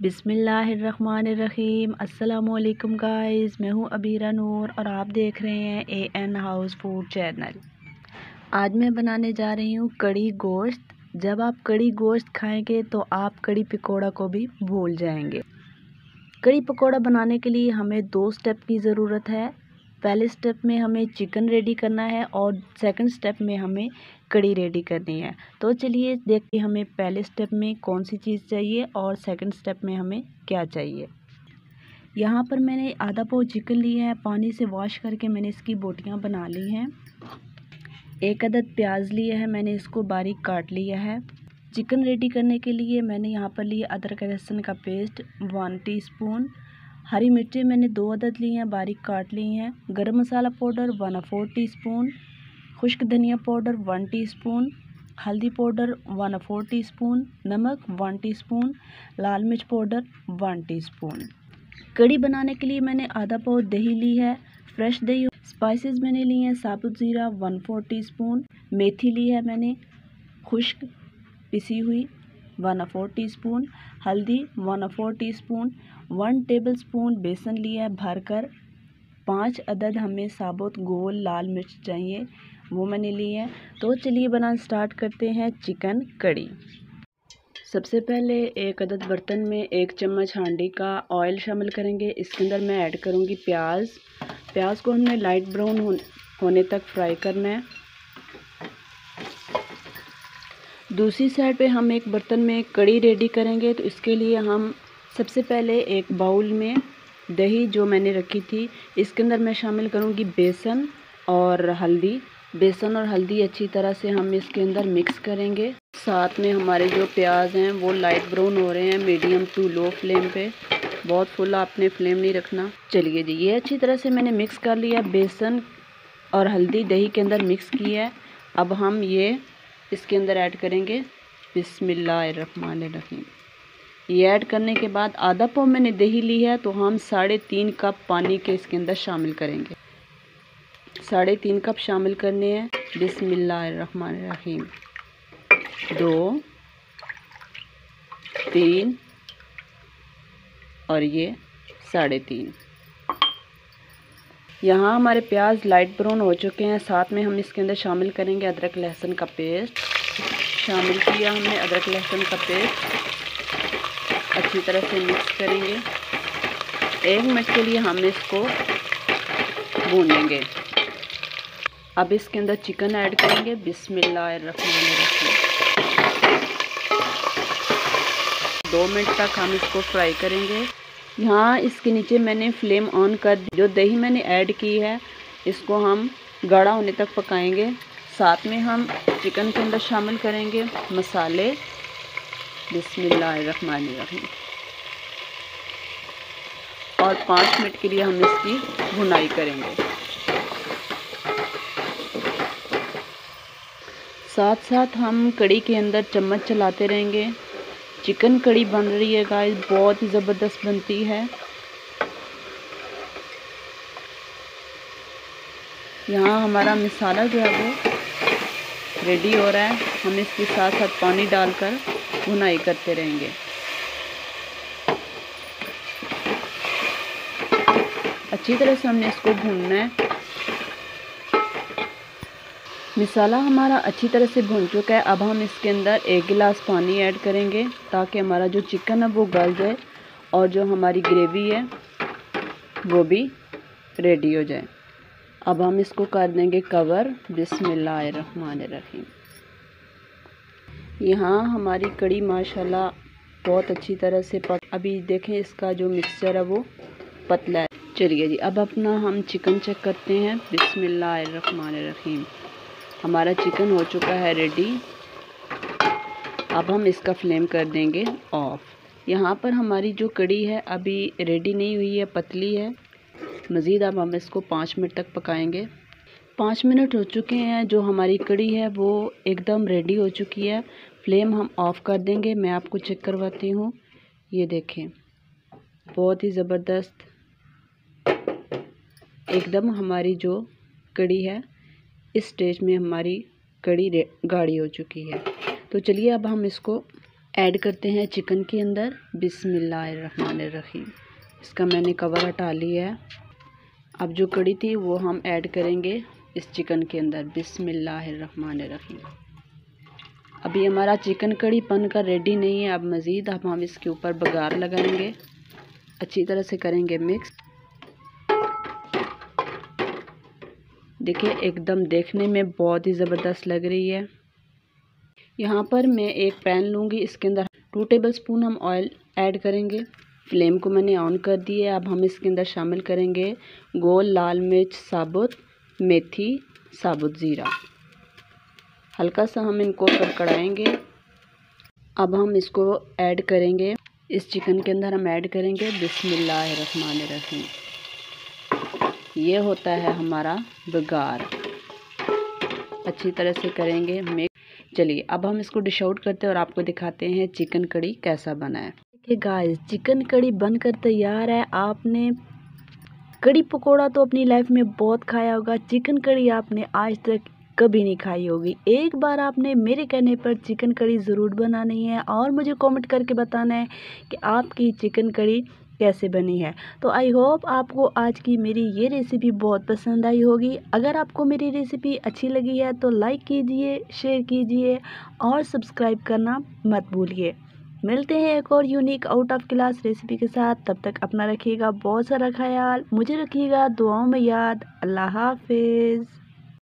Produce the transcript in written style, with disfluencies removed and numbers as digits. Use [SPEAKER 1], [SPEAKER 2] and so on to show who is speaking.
[SPEAKER 1] बिस्मिल्लाहिर्रहमानिर्रहीम। अस्सलामुअलैकुम गाइस, मैं हूँ अबीरा नूर और आप देख रहे हैं AN हाउस फूड चैनल। आज मैं बनाने जा रही हूँ कड़ी गोश्त। जब आप कड़ी गोश्त खाएंगे तो आप कड़ी पकौड़ा को भी भूल जाएंगे। कड़ी पकौड़ा बनाने के लिए हमें 2 स्टेप की ज़रूरत है। पहले स्टेप में हमें चिकन रेडी करना है और सेकंड स्टेप में हमें कड़ी रेडी करनी है। तो चलिए देखते हैं हमें पहले स्टेप में कौन सी चीज़ चाहिए और सेकंड स्टेप में हमें क्या चाहिए। यहाँ पर मैंने आधा पाव चिकन लिया है, पानी से वॉश करके मैंने इसकी बोटियाँ बना ली हैं। 1 अदद प्याज लिया है, मैंने इसको बारीक काट लिया है। चिकन रेडी करने के लिए मैंने यहाँ पर लिया अदरक लहसुन का पेस्ट 1 टीस्पून। हरी मिर्चें मैंने 2 अदद ली हैं, बारीक काट ली हैं। गरम मसाला पाउडर 1/4 टीस्पून। खुश्क धनिया पाउडर 1 टीस्पून। हल्दी पाउडर 1/4 टीस्पून। नमक 1 टीस्पून। लाल मिर्च पाउडर 1 टीस्पून। कड़ी बनाने के लिए मैंने आधा पाव दही ली है, फ्रेश दही। स्पाइसेस मैंने लिए हैं साबुत ज़ीरा 1/4 टीस्पून। मेथी ली है मैंने खुश्क पिसी हुई 1/4 टीस्पून। हल्दी 1/4 टीस्पून। 1 टेबलस्पून बेसन लिया है भरकर। 5 अदद हमें साबुत गोल लाल मिर्च चाहिए, वो मैंने ली है। तो चलिए बनाना स्टार्ट करते हैं चिकन कड़ी। सबसे पहले 1 अदद बर्तन में 1 चम्मच हांडी का ऑयल शामिल करेंगे। इसके अंदर मैं ऐड करूँगी प्याज को हमने लाइट ब्राउन होने तक फ्राई करना है। दूसरी साइड पे हम एक बर्तन में कड़ी रेडी करेंगे। तो इसके लिए हम सबसे पहले एक बाउल में दही जो मैंने रखी थी, इसके अंदर मैं शामिल करूँगी बेसन और हल्दी। बेसन और हल्दी अच्छी तरह से हम इसके अंदर मिक्स करेंगे। साथ में हमारे जो प्याज हैं वो लाइट ब्राउन हो रहे हैं, मीडियम टू लो फ्लेम पे, बहुत फुल आपने फ्लेम नहीं रखना। चलिए जी, ये अच्छी तरह से मैंने मिक्स कर लिया। बेसन और हल्दी दही के अंदर मिक्स किया है। अब हम ये इसके अंदर ऐड करेंगे बिस्मिल्लाहिर्रहमानिर्रहीम। ये ऐड करने के बाद आधा पाव मैंने दही ली है, तो हम 3.5 कप पानी के इसके अंदर शामिल करेंगे। 3.5 कप शामिल करने हैं। बिस्मिल्लाहिर्रहमानिर्रहीम। 2 3 और ये 3.5। यहाँ हमारे प्याज लाइट ब्राउन हो चुके हैं। साथ में हम इसके अंदर शामिल करेंगे अदरक लहसुन का पेस्ट। शामिल किया हमने अदरक लहसुन का पेस्ट, अच्छी तरह से मिक्स करेंगे। 1 मिनट के लिए हम इसको भूनेंगे। अब इसके अंदर चिकन ऐड करेंगे बिस्मिल्लाहिर्रहमानिर्रहीम। 2 मिनट तक हम इसको फ्राई करेंगे। यहाँ इसके नीचे मैंने फ्लेम ऑन कर दी। जो दही मैंने ऐड की है इसको हम गाढ़ा होने तक पकाएंगे। साथ में हम चिकन के अंदर शामिल करेंगे मसाले बिस्मिल्लाहिर्रहमानिर्रहीम और 5 मिनट के लिए हम इसकी भुनाई करेंगे। साथ साथ हम कड़ी के अंदर चम्मच चलाते रहेंगे। चिकन कड़ी बन रही है गाइस, बहुत ही ज़बरदस्त बनती है। यहाँ हमारा मसाला जो है वो रेडी हो रहा है। हम इसके साथ साथ पानी डालकर भुनाई करते रहेंगे। अच्छी तरह से हमने इसको भूनना है। मसाला हमारा अच्छी तरह से भुन चुका है। अब हम इसके अंदर 1 गिलास पानी ऐड करेंगे ताकि हमारा जो चिकन है वो गल जाए और जो हमारी ग्रेवी है वो भी रेडी हो जाए। अब हम इसको कर देंगे कवर बिस्मिल्लाहिर्रहमानिर्रहीम। यहाँ हमारी कड़ी माशाल्लाह बहुत अच्छी तरह से अभी देखें इसका जो मिक्सचर है वो पतला है। चलिए जी, अब अपना हम चिकन चेक करते हैं बिस्मिल्लाहिर्रहमानिर्रहीम। हमारा चिकन हो चुका है रेडी। अब हम इसका फ्लेम कर देंगे ऑफ। यहाँ पर हमारी जो कड़ी है अभी रेडी नहीं हुई है, पतली है। मज़ीद अब हम इसको 5 मिनट तक पकाएंगे। 5 मिनट हो चुके हैं। जो हमारी कड़ी है वो एकदम रेडी हो चुकी है। फ्लेम हम ऑफ़ कर देंगे। मैं आपको चेक करवाती हूँ। ये देखें, बहुत ही ज़बरदस्त एकदम हमारी जो कड़ी है, इस स्टेज में हमारी कड़ी गाढ़ी हो चुकी है। तो चलिए अब हम इसको ऐड करते हैं चिकन के अंदर। बिस्मिल्लाहिर्रहमानिर्रहीम। इसका मैंने कवर हटा लिया है। अब जो कड़ी थी वो हम ऐड करेंगे इस चिकन के अंदर। बिस्मिल्लाहिर्रहमानिर्रहीम। अभी हमारा चिकन कड़ी बनकर रेडी नहीं है। अब मज़ीद हम इसके ऊपर बघार लगाएंगे, अच्छी तरह से करेंगे मिक्स। देखिए एकदम देखने में बहुत ही ज़बरदस्त लग रही है। यहाँ पर मैं एक पैन लूँगी, इसके अंदर 2 टेबलस्पून हम ऑयल ऐड करेंगे। फ्लेम को मैंने ऑन कर दी है। अब हम इसके अंदर शामिल करेंगे गोल लाल मिर्च साबुत, मेथी, साबुत ज़ीरा। हल्का सा हम इनको कड़कड़ाएंगे। अब हम इसको ऐड करेंगे, इस चिकन के अंदर हम ऐड करेंगे बिस्मिल्लाहिर्रहमानिर्रहीम। ये होता है हमारा बघार। अच्छी तरह से करेंगे मिक्स। चलिए अब हम इसको डिश आउट करते हैं और आपको दिखाते हैं चिकन कड़ी कैसा बना है। देखिए गाइस, चिकन कड़ी बनकर तैयार है। आपने कड़ी पकोड़ा तो अपनी लाइफ में बहुत खाया होगा, चिकन कड़ी आपने आज तक कभी नहीं खाई होगी। एक बार आपने मेरे कहने पर चिकन कड़ी ज़रूर बनानी है और मुझे कमेंट करके बताना है कि आपकी चिकन कड़ी कैसे बनी है। तो आई होप आपको आज की मेरी ये रेसिपी बहुत पसंद आई होगी। अगर आपको मेरी रेसिपी अच्छी लगी है तो लाइक कीजिए, शेयर कीजिए और सब्सक्राइब करना मत भूलिए। मिलते हैं एक और unique out of class recipe के साथ। तब तक अपना रखिएगा बहुत सारा ख्याल, मुझे रखिएगा दुआओं में याद। अल्लाह हाफिज़।